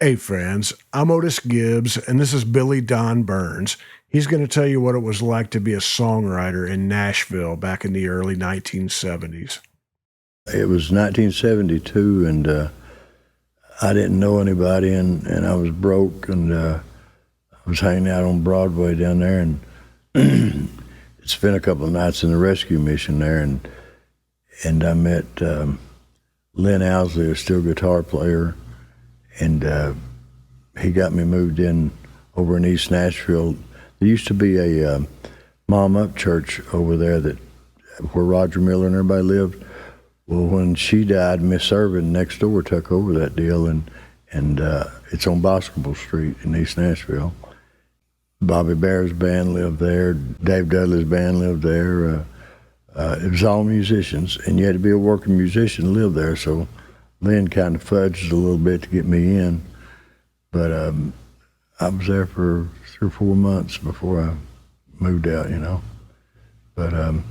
Hey friends, I'm Otis Gibbs, and this is Billy Don Burns. He's going to tell you what it was like to be a songwriter in Nashville back in the early 1970s. It was 1972, and I didn't know anybody, and I was broke, and I was hanging out on Broadway down there, and spent a couple of nights in the rescue mission there, and I met Lynn Owsley, a steel guitar player, and he got me moved in over in East Nashville. There used to be a Mom Up church over there where Roger Miller and everybody lived. Well, when she died, Miss Irvin next door took over that deal, and it's on Boscobel Street in East Nashville. Bobby Bear's band lived there. Dave Dudley's band lived there. It was all musicians, and you had to be a working musician to live there, so Lynn kind of fudged a little bit to get me in. But I was there for 3 or 4 months before I moved out, But and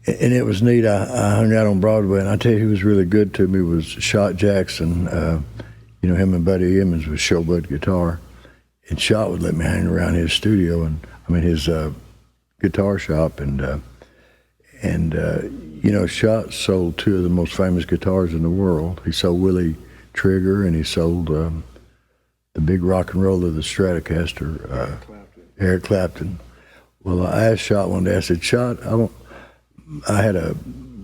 it was neat. I hung out on Broadway, and I tell you who was really good to me was Shot Jackson. Him and Buddy Emmons with Showbud Guitar. And Shot would let me hang around his studio, his guitar shop, and Shot sold 2 of the most famous guitars in the world. He sold Willie Trigger, and he sold the big rock and roller, the Stratocaster, Eric Clapton. Well, I asked Shot one day, I said, Shot, I had a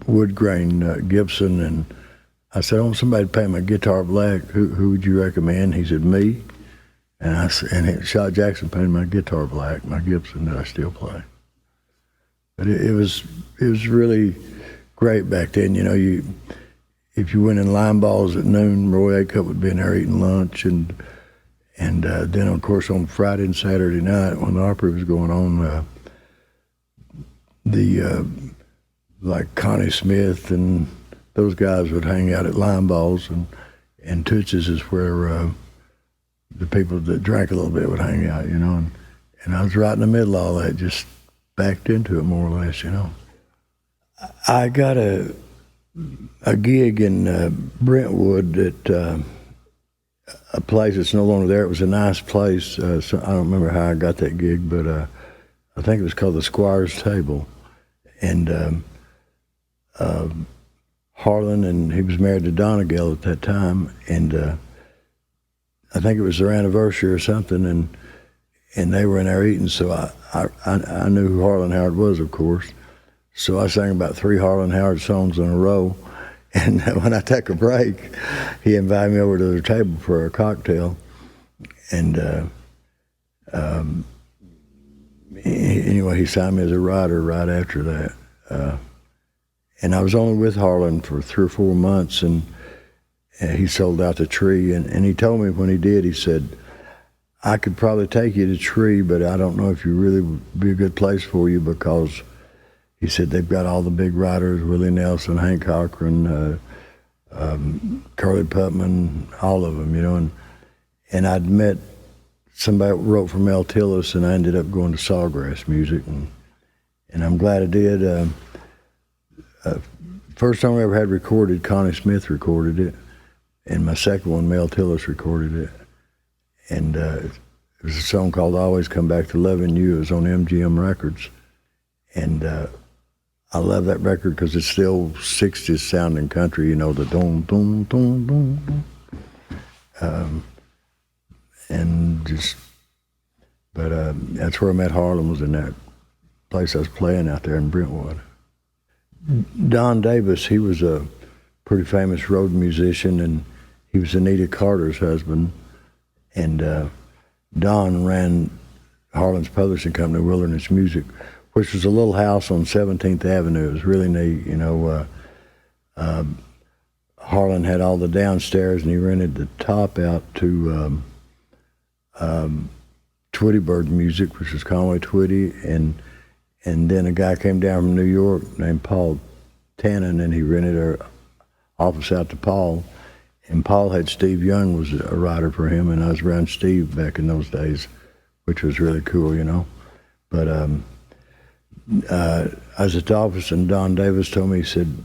wood grain Gibson, and I said, I want somebody to paint my guitar black. Who would you recommend? He said, me. And Shot Jackson painted my guitar black, my Gibson that I still play. But it was really great back then. If you went in line balls at noon, Roy Acup would be in there eating lunch, and then of course on Friday and Saturday night when the opera was going on, like Connie Smith and those guys would hang out at line balls, and Toots's is where the people that drank a little bit would hang out, and I was right in the middle of all that, just backed into it more or less, I got a gig in Brentwood at a place that's no longer there. It was a nice place. So I don't remember how I got that gig, but I think it was called the Squire's Table. And Harlan, and he was married to Donna Gale at that time, and I think it was their anniversary or something, and they were in there eating, so I knew who Harlan Howard was, of course. So I sang about 3 Harlan Howard songs in a row, and when I took a break, he invited me over to their table for a cocktail, and anyway, he signed me as a writer right after that. And I was only with Harlan for 3 or 4 months, and he sold out the Tree, and he told me when he did, he said, I could probably take you to Tree, but I don't know if you really would be a good place for you, because he said they've got all the big writers, Willie Nelson, Hank Cochran, Curly Putman, all of them, and I'd met somebody that wrote for Mel Tillis, and I ended up going to Sawgrass Music, and I'm glad I did. First song I ever had recorded, Connie Smith recorded it, and my second one, Mel Tillis recorded it. And it was a song called Always Come Back to Loving You. It was on MGM Records. And I love that record because it's still 60s sounding country, the dum, dum, dum, dum. That's where I met Harlan, was in that place I was playing out there in Brentwood. Don Davis, he was a pretty famous road musician, and he was Anita Carter's husband. And Don ran Harlan's publishing company, Wilderness Music, which was a little house on 17th Avenue. It was really neat, Harlan had all the downstairs, and he rented the top out to Twitty Bird Music, which was Conway Twitty, and then a guy came down from New York named Paul Tannen, and he rented our office out to Paul. And Paul had Steve Young was a writer for him, and I was around Steve back in those days, which was really cool, But I was at the office, and Don Davis told me, he said,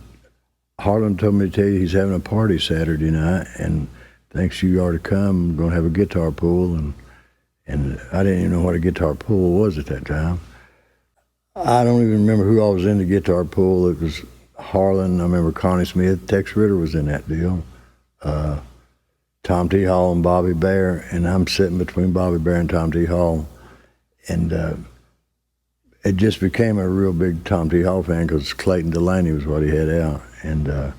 Harlan told me to tell you he's having a party Saturday night, and thanks you are to come. I'm going to have a guitar pull. And I didn't even know what a guitar pull was at that time. I don't even remember who I was in the guitar pull. It was Harlan. I remember Connie Smith. Tex Ritter was in that deal. Tom T. Hall and Bobby Bear. And I'm sitting between Bobby Bear and Tom T. Hall. And it just became a real big Tom T. Hall fan because Clayton Delaney was what he had out. And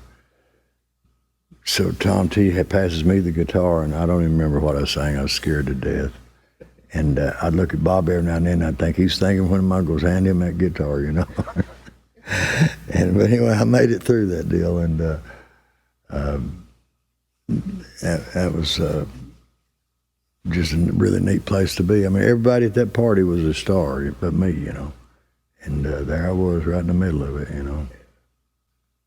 so Tom T. passes me the guitar, and I don't even remember what I sang. I was scared to death. And I'd look at Bob every now and then, and I'd think he's thinking, when am I going to hand him that guitar, you know? But anyway, I made it through that deal, and that was just a really neat place to be. I mean, everybody at that party was a star, but me, you know. And there I was right in the middle of it, you know.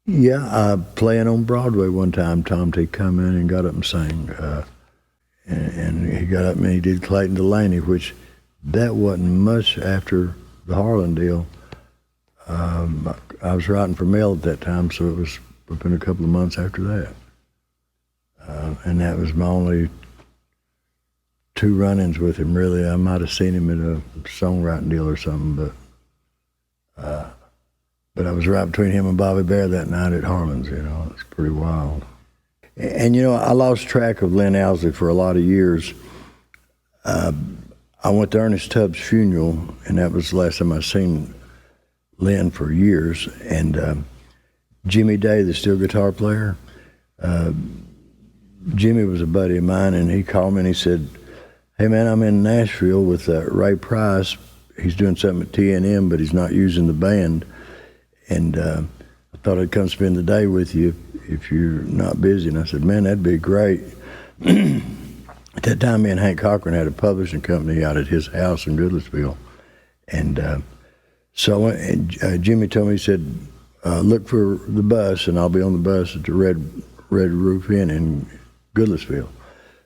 Yeah, playing on Broadway one time, Tom T. come in and got up and sang. And he got up and he did Clayton Delaney, which that wasn't much after the Harlan deal. I was writing for Mel at that time, so it was within a couple of months after that. And that was my only 2 run-ins with him, really. I might have seen him at a songwriting deal or something, but I was right between him and Bobby Bear that night at Harlan's, you know. It's pretty wild. And, you know, I lost track of Lynn Owsley for a lot of years. I went to Ernest Tubbs' funeral, and that was the last time I seen Lynn for years. And Jimmy Day, the steel guitar player, Jimmy was a buddy of mine, and he called me and he said, hey, man, I'm in Nashville with Ray Price. He's doing something at TNM, but he's not using the band. And I thought I'd come spend the day with you if you're not busy. And I said, man, that'd be great. At that time, me and Hank Cochran had a publishing company out at his house in Goodlettsville. And so I went, and Jimmy told me, he said, look for the bus, and I'll be on the bus at the Red Roof Inn in Goodlettsville.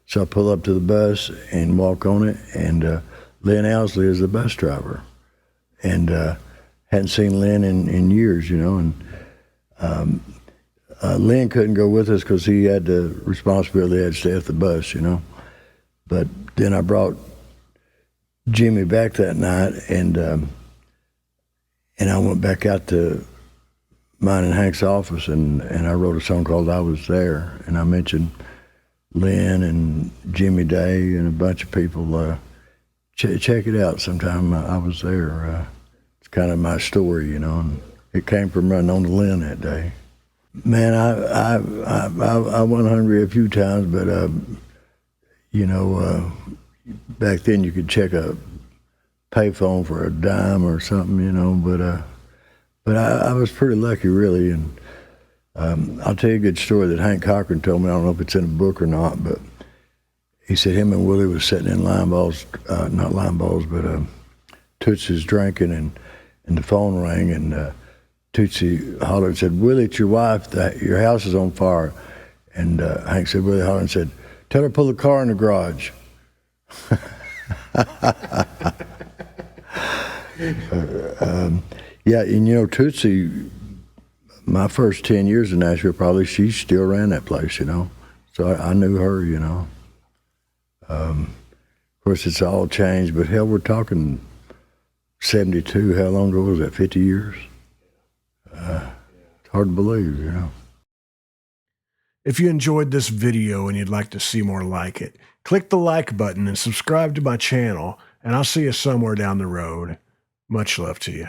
So I pull up to the bus and walk on it, and Lynn Owsley is the bus driver. And hadn't seen Lynn in years, you know, and Lynn couldn't go with us because he had the responsibility, he had to stay at the bus, you know. But then I brought Jimmy back that night, and I went back out to mine and Hank's office, and I wrote a song called I Was There, and I mentioned Lynn and Jimmy Day and a bunch of people. Check it out sometime. I was there. It's kind of my story, you know, and it came from running on to Lynn that day. Man, I went hungry a few times, but you know, back then you could check a payphone for a dime or something, you know. But I was pretty lucky, really. And I'll tell you a good story that Hank Cochran told me. I don't know if it's in a book or not, but he said him and Willie was sitting in line balls, not line balls, but Tootsie's drinking, and the phone rang, and Tootsie hollered and said, Willie, it's your wife, your house is on fire. And Hank said, Willie hollered and said, tell her to pull the car in the garage. Yeah, and you know, Tootsie, my first 10 years in Nashville, probably, she still ran that place, you know. So I knew her, you know. Of course, it's all changed, but hell, we're talking 72, how long ago was that, 50 years? It's hard to believe, you know. If you enjoyed this video and you'd like to see more like it, click the like button and subscribe to my channel, and I'll see you somewhere down the road. Much love to you.